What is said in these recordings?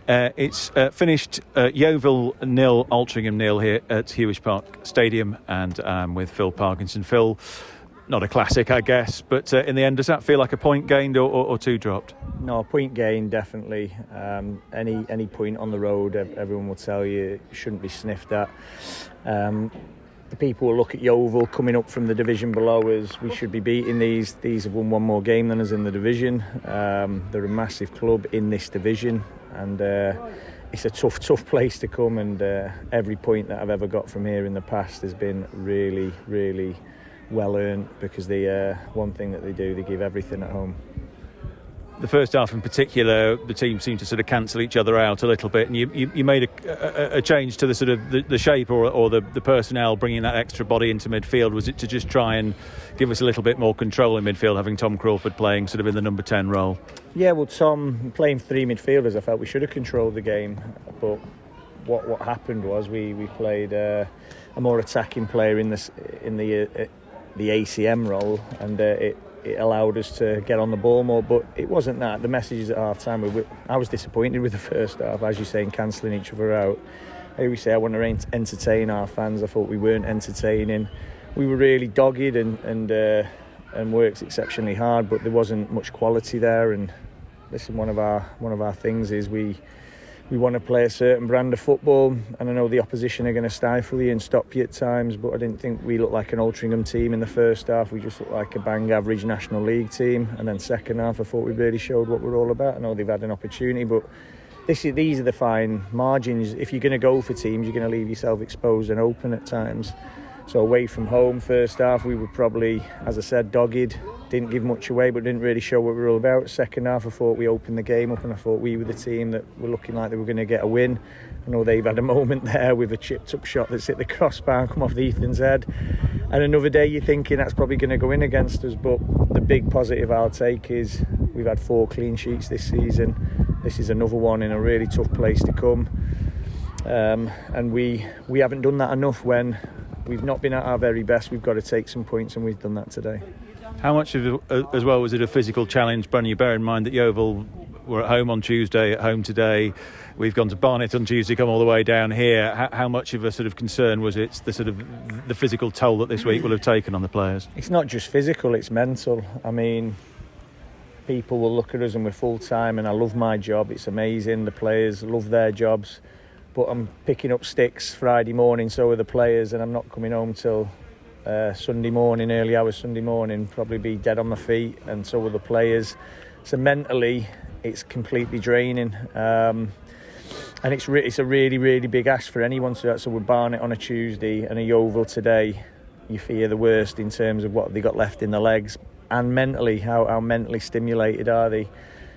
It's finished Yeovil 0, Altrincham 0 here at Hewish Park Stadium, and with Phil Parkinson. Phil, not a classic, I guess, but in the end, does that feel like a point gained or two dropped? No, point gained, definitely. Any point on the road, everyone will tell you, shouldn't be sniffed at. The people will look at Yeovil coming up from the division below as we should be beating these. These have won one more game than us in the division. They're a massive club in this division, and it's a tough place to come, and every point that I've ever got from here in the past has been really, really well earned, because one thing that they do, they give everything at home. The first half in particular, the team seemed to sort of cancel each other out a little bit, and you made a change to the sort of the shape or the personnel, bringing that extra body into midfield. Was it to just try and give us a little bit more control in midfield, having Tom Crawford playing sort of in the number 10 role? Yeah, well, Tom playing three midfielders, I felt we should have controlled the game, but what happened was we played a more attacking player in the ACM role, and it allowed us to get on the ball more. But it wasn't that. The messages at half time I was disappointed with the first half, as you say, in cancelling each other out. I always say I want to entertain our fans. I thought we weren't entertaining. We were really dogged and worked exceptionally hard, but there wasn't much quality there. And listen, one of our things is we want to play a certain brand of football, and I know the opposition are going to stifle you and stop you at times, but I didn't think we looked like an Altrincham team in the first half. We just looked like a bang average National League team, and then second half I thought we really showed what we're all about. I know they've had an opportunity, but these are the fine margins. If you're going to go for teams, you're going to leave yourself exposed and open at times. So away from home, first half, we were probably, as I said, dogged. Didn't give much away, but didn't really show what we were all about. Second half, I thought we opened the game up, and I thought we were the team that were looking like they were going to get a win. I know they've had a moment there with a chipped up shot that's hit the crossbar and come off the Ethan's head. And another day you're thinking that's probably going to go in against us, but the big positive I'll take is we've had 4 clean sheets this season. This is another one in a really tough place to come. And we haven't done that enough. When we've not been at our very best, we've got to take some points, and we've done that today. How much of it, as well, was it a physical challenge? Bunny, you bear in mind that Yeovil were at home on Tuesday, at home today. We've gone to Barnet on Tuesday, come all the way down here. How much of a sort of concern was it, the physical toll that this week will have taken on the players? It's not just physical, it's mental. I mean, people will look at us and we're full-time, and I love my job. It's amazing. The players love their jobs. But I'm picking up sticks Friday morning, so are the players, and I'm not coming home till Sunday morning, early hours Sunday morning, probably be dead on my feet, and so will the players. So mentally, it's completely draining, and it's a really, really big ask for anyone to do. So with Barnet on a Tuesday and a Yeovil today, you fear the worst in terms of what they got left in the legs, and mentally, how mentally stimulated are they?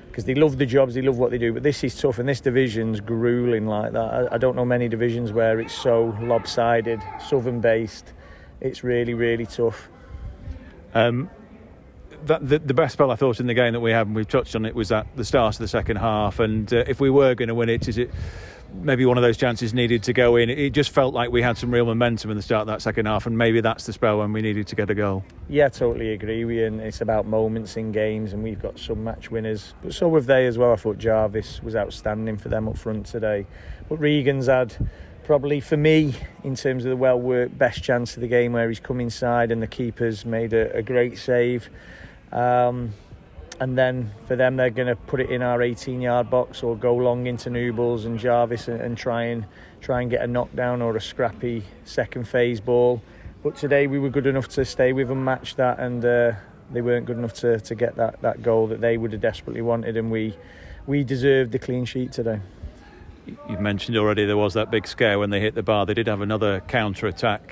Because they love the jobs, they love what they do, but this is tough, and this division's gruelling like that. I don't know many divisions where it's so lopsided, southern based. It's really, really tough. The best spell I thought in the game that we had, and we've touched on it, was at the start of the second half. And if we were going to win it, is it maybe one of those chances needed to go in? It just felt like we had some real momentum in the start of that second half, and maybe that's the spell when we needed to get a goal. Yeah, I totally agree with you. And it's about moments in games, and we've got some match winners, but so have they as well. I thought Jarvis was outstanding for them up front today, but Regan's had probably, for me, in terms of the well-worked, best chance of the game, where he's come inside and the keeper's made a great save. And then for them, they're going to put it in our 18-yard box or go long into Newballs and Jarvis and try and get a knockdown or a scrappy second phase ball. But today we were good enough to stay with them, match that, and they weren't good enough to get that goal that they would have desperately wanted, and we deserved the clean sheet today. You've mentioned already there was that big scare when they hit the bar. They did have another counter-attack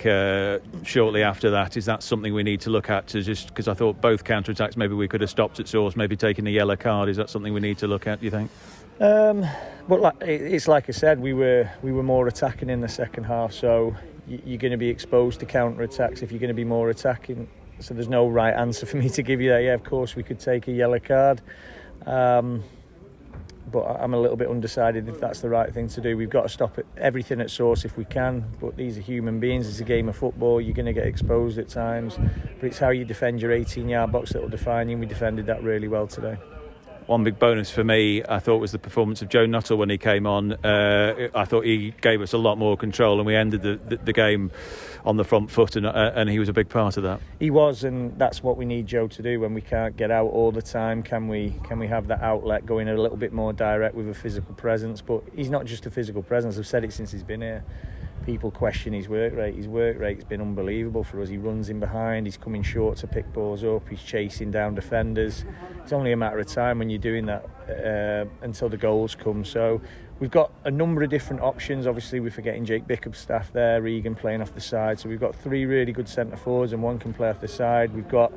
shortly after that. Is that something we need to look at? Because I thought both counter-attacks, maybe we could have stopped at source, maybe taken a yellow card. Is that something we need to look at, do you think? But it's like I said, we were more attacking in the second half, so you're going to be exposed to counter-attacks if you're going to be more attacking. So there's no right answer for me to give you there. Yeah, of course we could take a yellow card. But I'm a little bit undecided if that's the right thing to do. We've got to stop everything at source if we can, but these are human beings. It's a game of football. You're going to get exposed at times, but it's how you defend your 18-yard box that will define you, and we defended that really well today. one big bonus for me, I thought, was the performance of Joe Nuttall when he came on. I thought he gave us a lot more control, and we ended the game on the front foot, and he was a big part of that. He was, and that's what we need Joe to do when we can't get out all the time. Can we have that outlet, going a little bit more direct with a physical presence? But he's not just a physical presence. I've said it since he's been here. People question his work rate. His work rate's been unbelievable for us. He runs in behind, he's coming short to pick balls up, he's chasing down defenders. It's only a matter of time when you're doing that until the goals come. So we've got a number of different options. Obviously we're forgetting Jake Bickup's staff there, Regan playing off the side. So we've got 3 really good centre forwards and 1 can play off the side. We've got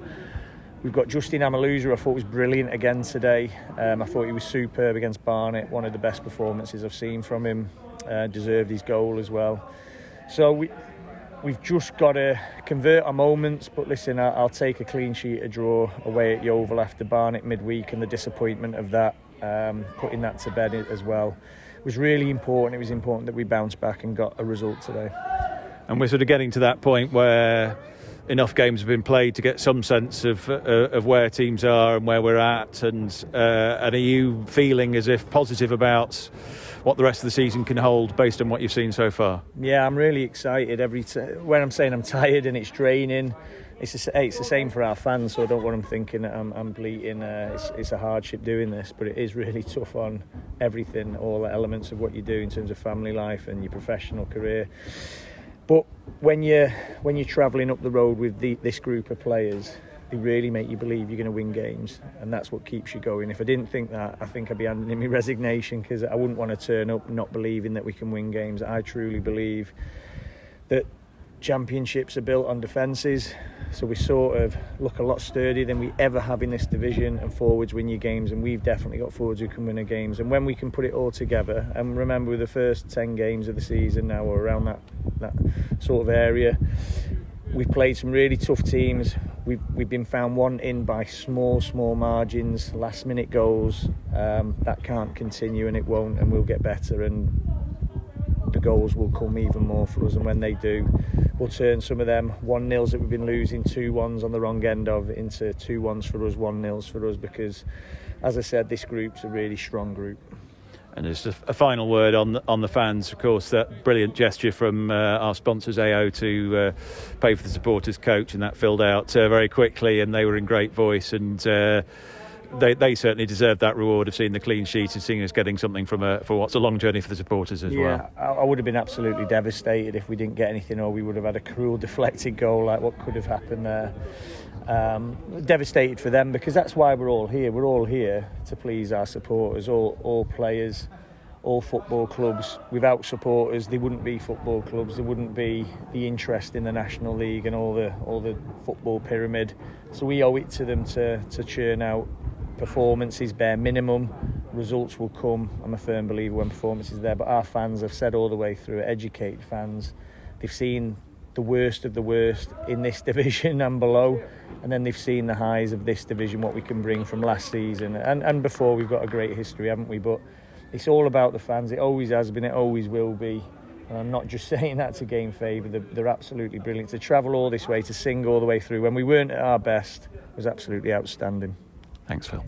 Justin Amaluza, who I thought was brilliant again today. I thought he was superb against Barnet, one of the best performances I've seen from him. Deserved his goal as well. So we've just got to convert our moments. But listen, I'll take a clean sheet, a draw away at Yeovil after Barnet midweek, and the disappointment of that, putting that to bed as well. It was really important. It was important that we bounced back and got a result today. And we're sort of getting to that point where enough games have been played to get some sense of where teams are and where we're at, and are you feeling as if positive about what the rest of the season can hold based on what you've seen so far? Yeah, I'm really excited. When I'm saying I'm tired and it's draining, it's the same for our fans, so I don't want them thinking that I'm bleating. It's a hardship doing this, but it is really tough on everything, all the elements of what you do in terms of family life and your professional career. But when you're travelling up the road with this group of players, they really make you believe you're going to win games, and that's what keeps you going. If I didn't think that, I think I'd be handing in my resignation, because I wouldn't want to turn up not believing that we can win games. I truly believe that championships are built on defences, so we sort of look a lot sturdier than we ever have in this division, and forwards win your games, and we've definitely got forwards who can win our games. And when we can put it all together, and remember, with the first 10 games of the season now, or around that sort of area, we've played some really tough teams. We've been found wanting by small margins, last minute goals. That can't continue, and it won't, and we'll get better, and the goals will come even more for us. And when they do, we'll turn some of them 1-0s that we've been losing, 2-1s on the wrong end of, into 2-1s for us, 1-0s for us, because, as I said, this group's a really strong group. And just a final word on the fans. Of course, that brilliant gesture from our sponsors AO to pay for the supporters coach, and that filled out very quickly, and they were in great voice, and they certainly deserved that reward of seeing the clean sheet and seeing us getting something for what's a long journey for the supporters as well. Yeah, I would have been absolutely devastated if we didn't get anything, or we would have had a cruel deflected goal like what could have happened there. Devastated for them, because that's why we're all here. We're all here to please our supporters, all players, all football clubs. Without supporters, there wouldn't be football clubs, there wouldn't be the interest in the National League and all the football pyramid. So we owe it to them to churn out performances, bare minimum. Results will come, I'm a firm believer, when performance is there. But our fans have said all the way through, educated fans, they've seen the worst of the worst in this division and below, and then they've seen the highs of this division, what we can bring from last season and before. We've got a great history, haven't we? But it's all about the fans. It always has been, it always will be, and I'm not just saying that to gain favour. They're absolutely brilliant. To travel all this way, to sing all the way through when we weren't at our best, was absolutely outstanding. Thanks, Phil.